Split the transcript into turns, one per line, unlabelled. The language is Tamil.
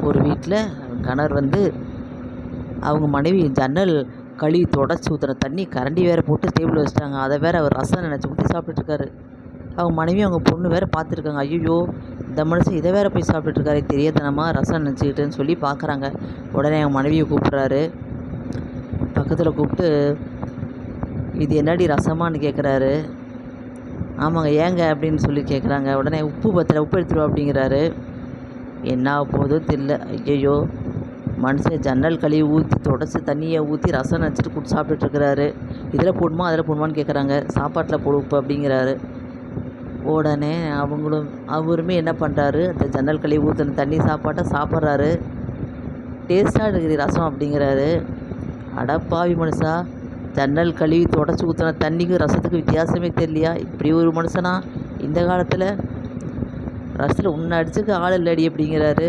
ஒரு வீட்டில் கணவர் வந்து அவங்க மனைவி ஜன்னல் கழுவி தொடச்சி ஊற்றுன தண்ணி கரண்டி வேறு போட்டு டேபிளில் வச்சுட்டாங்க. அதை வேறு அவர் ரசம் நினச்சி ஊற்றி சாப்பிட்டுட்ருக்காரு. அவங்க மனைவி அவங்க பொண்ணு வேறு பார்த்துருக்காங்க. ஐயோ, இந்த மனுஷன் இதை வேறு போய் சாப்பிட்டுட்ருக்காரு, தெரியாதனமா ரசம் நினச்சிக்கிட்டுன்னு சொல்லி பார்க்குறாங்க. உடனே அவங்க மனைவியை கூப்பிட்றாரு. பக்கத்தில் கூப்பிட்டு, இது என்னடி ரசமானு கேட்குறாரு. ஆமாங்க, ஏங்க அப்படின்னு சொல்லி கேட்குறாங்க. உடனே உப்பு பத்தலை, உப்பு எடுத்துருவா அப்படிங்கிறாரு. என்ன போதோ தெரியல. ஐயையோ, மனுஷன் ஜன்னல் கழுவி ஊற்றி தொடச்சி தண்ணியை ஊற்றி ரசம் நினச்சிட்டு கூப்பிட்டு சாப்பிட்டுட்ருக்கிறாரு. இதில் போடுமா அதில் போடுமான்னு கேட்குறாங்க. சாப்பாட்டில் போடு உப்பு அப்படிங்கிறாரு. உடனே அவருமே என்ன பண்ணுறாரு, அந்த ஜன்னல் கழுவி ஊற்றின தண்ணி சாப்பாட்டை சாப்பிட்றாரு. டேஸ்ட்டாக இருக்குது ரசம் அப்படிங்கிறாரு. அடப்பாவி மனுஷா, ஜன்னல் கழுவி தொடச்சி ஊற்றின தண்ணிக்கும் ரசத்துக்கு வித்தியாசமே தெரியலையா? இப்படி ஒரு மனுஷனா இந்த காலத்தில்? ரசத்தில் உன்னை அடிச்சுக்க ஆள் இல்லடி அப்படிங்கிறாரு.